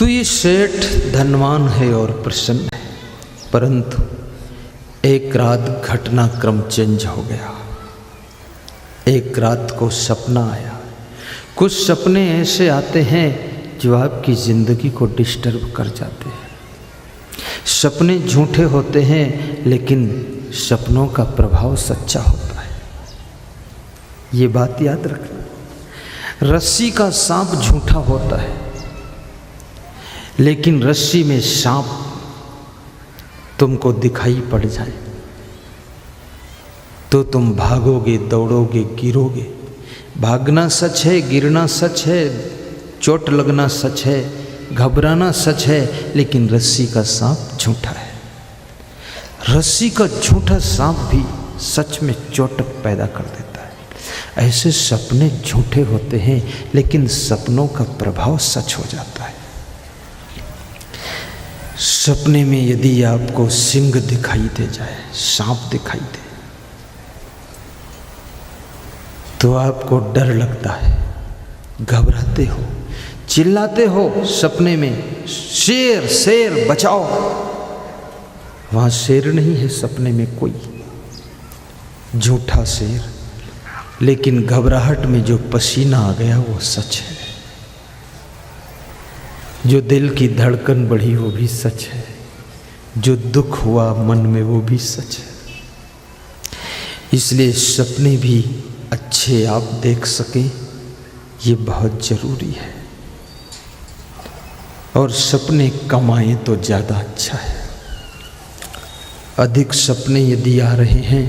तो ये सेठ धनवान है और प्रसन्न है, परंतु एक रात घटनाक्रम चेंज हो गया। एक रात को सपना आया। कुछ सपने ऐसे आते हैं जो आपकी ज़िंदगी को डिस्टर्ब कर जाते हैं। सपने झूठे होते हैं लेकिन सपनों का प्रभाव सच्चा होता है, ये बात याद रखना। रस्सी का सांप झूठा होता है लेकिन रस्सी में सांप तुमको दिखाई पड़ जाए तो तुम भागोगे, दौड़ोगे, गिरोगे। भागना सच है, गिरना सच है, चोट लगना सच है, घबराना सच है, लेकिन रस्सी का सांप झूठा है। रस्सी का झूठा सांप भी सच में चोट पैदा कर देता है। ऐसे सपने झूठे होते हैं लेकिन सपनों का प्रभाव सच हो जाता है। सपने में यदि आपको सिंह दिखाई दे जाए, सांप दिखाई दे, तो आपको डर लगता है, घबराते हो, चिल्लाते हो सपने में, शेर शेर बचाओ। वहाँ शेर नहीं है सपने में कोई, झूठा शेर, लेकिन घबराहट में जो पसीना आ गया वो सच है। जो दिल की धड़कन बढ़ी वो भी सच है। जो दुख हुआ मन में वो भी सच है। इसलिए सपने भी अच्छे आप देख सकें ये बहुत ज़रूरी है। और सपने कमाएं तो ज़्यादा अच्छा है। अधिक सपने यदि आ रहे हैं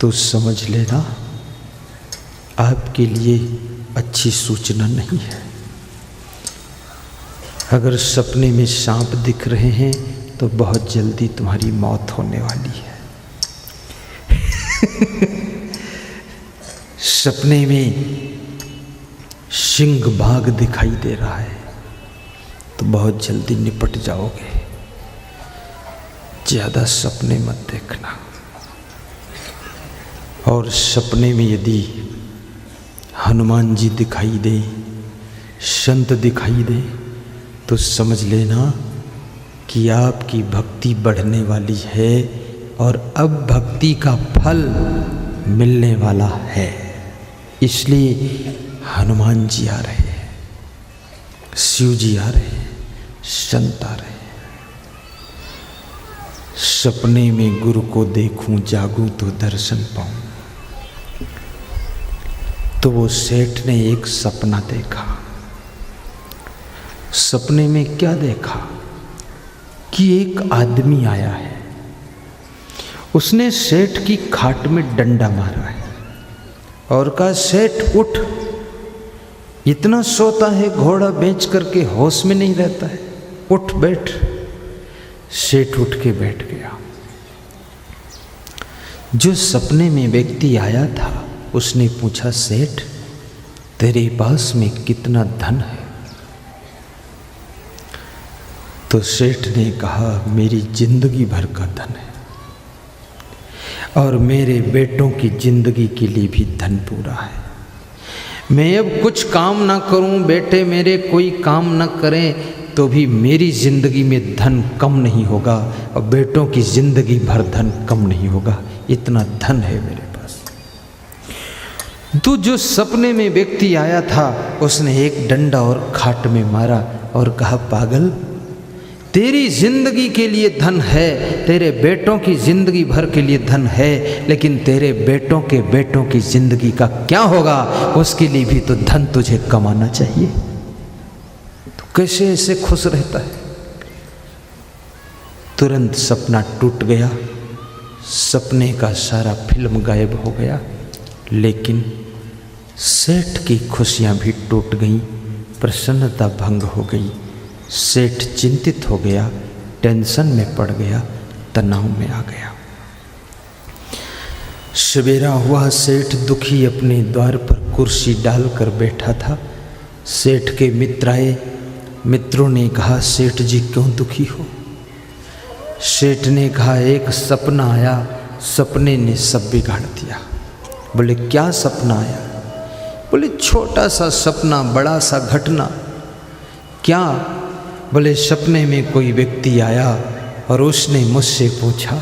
तो समझ लेना आपके लिए अच्छी सूचना नहीं है। अगर सपने में सांप दिख रहे हैं तो बहुत जल्दी तुम्हारी मौत होने वाली है। सपने में सिंह बाघ दिखाई दे रहा है तो बहुत जल्दी निपट जाओगे। ज़्यादा सपने मत देखना। और सपने में यदि हनुमान जी दिखाई दे, संत दिखाई दे, तो समझ लेना कि आपकी भक्ति बढ़ने वाली है और अब भक्ति का फल मिलने वाला है। इसलिए हनुमान जी आ रहे हैं, शिव जी आ रहे हैं, संत आ रहे हैं। सपने में गुरु को देखूं, जागूं तो दर्शन पाऊं। तो वो सेठ ने एक सपना देखा। सपने में क्या देखा कि एक आदमी आया है, उसने सेठ की खाट में डंडा मारा है और कहा, सेठ उठ, इतना सोता है, घोड़ा बेच करके होश में नहीं रहता है, उठ बैठ। सेठ उठ के बैठ गया। जो सपने में व्यक्ति आया था उसने पूछा, सेठ तेरे पास में कितना धन है? तो सेठ ने कहा, मेरी जिंदगी भर का धन है और मेरे बेटों की जिंदगी के लिए भी धन पूरा है। मैं अब कुछ काम ना करूं, बेटे मेरे कोई काम ना करें, तो भी मेरी जिंदगी में धन कम नहीं होगा और बेटों की जिंदगी भर धन कम नहीं होगा। इतना धन है मेरे पास। तो जो सपने में व्यक्ति आया था उसने एक डंडा और खाट में मारा और कहा, पागल, तेरी जिंदगी के लिए धन है, तेरे बेटों की जिंदगी भर के लिए धन है, लेकिन तेरे बेटों के बेटों की जिंदगी का क्या होगा, उसके लिए भी तो धन तुझे कमाना चाहिए। तो कैसे ऐसे खुश रहता है? तुरंत सपना टूट गया, सपने का सारा फिल्म गायब हो गया, लेकिन सेठ की खुशियां भी टूट गईं, प्रसन्नता भंग हो गई। सेठ चिंतित हो गया, टेंशन में पड़ गया, तनाव में आ गया। सवेरा हुआ, सेठ दुखी अपने द्वार पर कुर्सी डालकर बैठा था। सेठ के मित्र आए। मित्रों ने कहा, सेठ जी क्यों दुखी हो? सेठ ने कहा, एक सपना आया, सपने ने सब बिगाड़ दिया। बोले, क्या सपना आया? बोले, छोटा सा सपना, बड़ा सा घटना। क्या? बोले सपने में कोई व्यक्ति आया और उसने मुझसे पूछा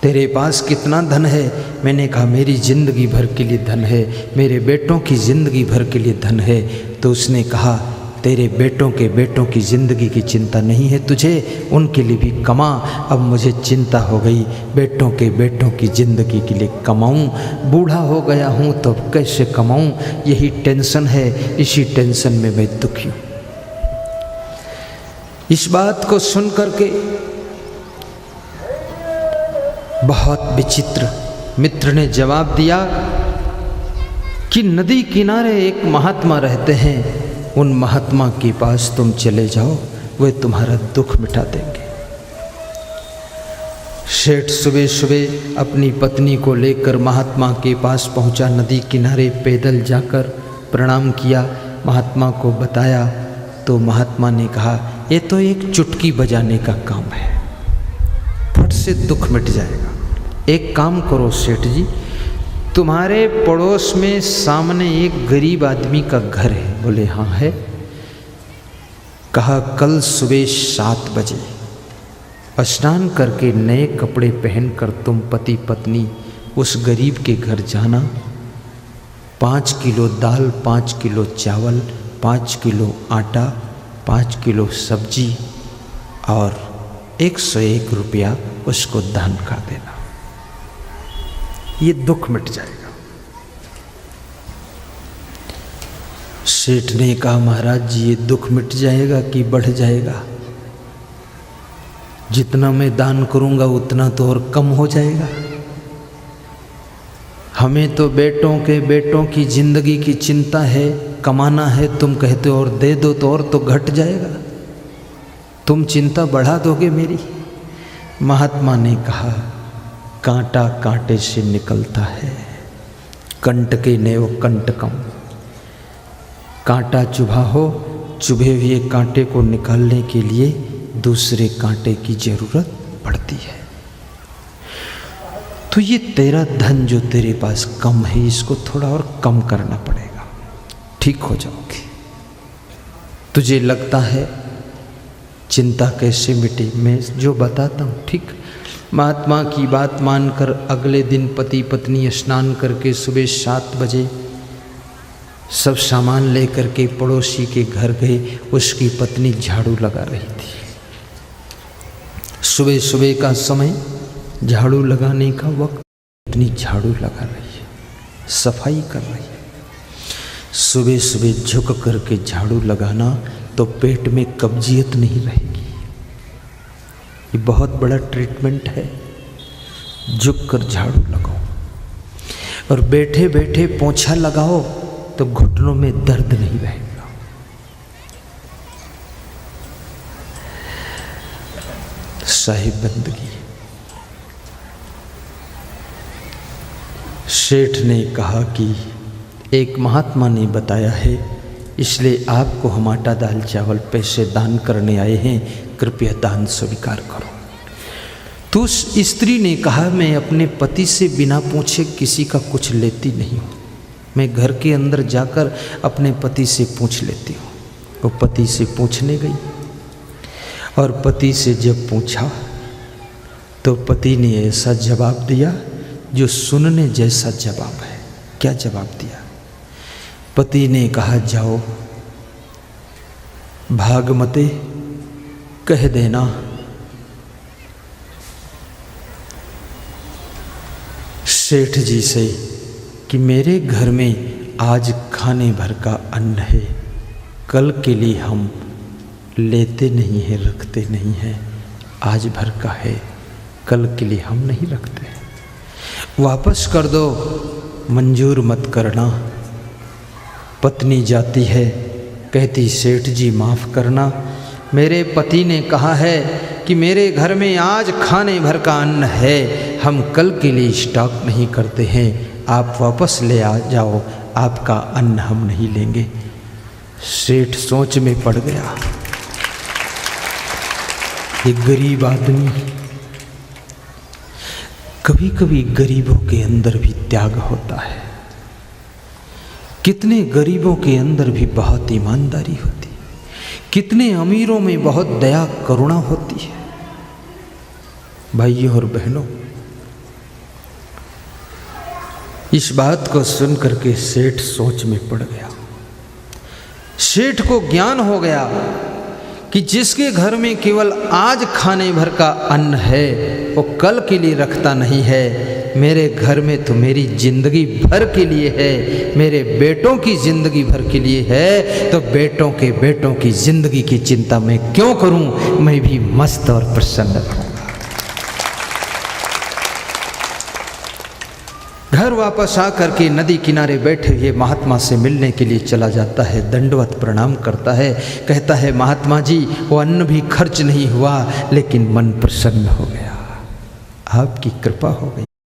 तेरे पास कितना धन है। मैंने कहा मेरी ज़िंदगी भर के लिए धन है, मेरे बेटों की ज़िंदगी भर के लिए धन है। तो उसने कहा तेरे बेटों के बेटों की ज़िंदगी की चिंता नहीं है तुझे, उनके लिए भी कमा। अब मुझे चिंता हो गई, बेटों के बेटों की ज़िंदगी के लिए कमाऊं, बूढ़ा हो गया हूं तो अब कैसे कमाऊं, यही टेंशन है, इसी टेंशन में मैं दुखी हूँ। इस बात को सुन करके बहुत विचित्र मित्र ने जवाब दिया कि नदी किनारे एक महात्मा रहते हैं, उन महात्मा के पास तुम चले जाओ, वे तुम्हारा दुख मिटा देंगे। सेठ सुबह सुबह अपनी पत्नी को लेकर महात्मा के पास पहुंचा, नदी किनारे पैदल जाकर प्रणाम किया, महात्मा को बताया। तो महात्मा ने कहा ये तो एक चुटकी बजाने का काम है, फट से दुख मिट जाएगा। एक काम करो सेठ जी, तुम्हारे पड़ोस में सामने एक गरीब आदमी का घर है। बोले हाँ है। कहा कल सुबह 7 बजे स्नान करके नए कपड़े पहनकर तुम पति पत्नी उस गरीब के घर जाना। 5 किलो दाल, 5 किलो चावल, 5 किलो आटा, 5 किलो सब्जी और 101 रुपया उसको दान कर देना, ये दुख मिट जाएगा। सेठ ने कहा महाराज जी ये दुख मिट जाएगा कि बढ़ जाएगा? जितना मैं दान करूंगा उतना तो और कम हो जाएगा। हमें तो बेटों के बेटों की जिंदगी की चिंता है, कमाना है, तुम कहते हो और दे दो तो और तो घट जाएगा, तुम चिंता बढ़ा दोगे मेरी। महात्मा ने कहा कांटा कांटे से निकलता है, कंटके नेव कंटकम। कांटा चुभा हो, चुभे हुए कांटे को निकालने के लिए दूसरे कांटे की जरूरत पड़ती है। तो ये तेरा धन जो तेरे पास कम है, इसको थोड़ा और कम करना पड़ेगा, ठीक हो जाओगे। तुझे लगता है चिंता कैसे मिटे, मैं जो बताता हूँ ठीक। महात्मा की बात मानकर अगले दिन पति पत्नी स्नान करके सुबह 7 बजे सब सामान लेकर के पड़ोसी के घर गए। उसकी पत्नी झाड़ू लगा रही थी। सुबह सुबह का समय, झाड़ू लगाने का वक्त, पत्नी झाड़ू लगा रही है, सफाई कर रही है। सुबह सुबह झुक करके झाड़ू लगाना तो पेट में कब्जियत नहीं रहेगी। ये बहुत बड़ा ट्रीटमेंट है। झुक कर झाड़ू लगाओ और बैठे बैठे पोंछा लगाओ तो घुटनों में दर्द नहीं रहेगा। साहिब बंदगी। सेठ ने कहा कि एक महात्मा ने बताया है, इसलिए आपको हम आटा दाल चावल पैसे दान करने आए हैं, कृपया दान स्वीकार करो। तो उस स्त्री ने कहा मैं अपने पति से बिना पूछे किसी का कुछ लेती नहीं हूँ, मैं घर के अंदर जाकर अपने पति से पूछ लेती हूँ। वो पति से पूछने गई और पति से जब पूछा तो पति ने ऐसा जवाब दिया जो सुनने जैसा जवाब है। क्या जवाब दिया? पति ने कहा जाओ भागमते कह देना सेठ जी से कि मेरे घर में आज खाने भर का अन्न है, कल के लिए हम लेते नहीं हैं, रखते नहीं हैं, आज भर का है, कल के लिए हम नहीं रखते, वापस कर दो, मंजूर मत करना। पत्नी जाती है, कहती सेठ जी माफ़ करना, मेरे पति ने कहा है कि मेरे घर में आज खाने भर का अन्न है, हम कल के लिए स्टॉक नहीं करते हैं, आप वापस ले आ जाओ, आपका अन्न हम नहीं लेंगे। सेठ सोच में पड़ गया, ये गरीब आदमी। कभी कभी गरीबों के अंदर भी त्याग होता है, कितने गरीबों के अंदर भी बहुत ईमानदारी होती है, कितने अमीरों में बहुत दया करुणा होती है। भाइयों और बहनों, इस बात को सुन करके सेठ सोच में पड़ गया। सेठ को ज्ञान हो गया कि जिसके घर में केवल आज खाने भर का अन्न है वो कल के लिए रखता नहीं है। मेरे घर में तो मेरी जिंदगी भर के लिए है, मेरे बेटों की जिंदगी भर के लिए है, तो बेटों की जिंदगी की चिंता मैं क्यों करूं, मैं भी मस्त और प्रसन्न रहूंगा। घर वापस आकर के नदी किनारे बैठे हुए महात्मा से मिलने के लिए चला जाता है, दंडवत प्रणाम करता है, कहता है महात्मा जी वो अन्न भी खर्च नहीं हुआ लेकिन मन प्रसन्न हो गया, आपकी कृपा हो गई।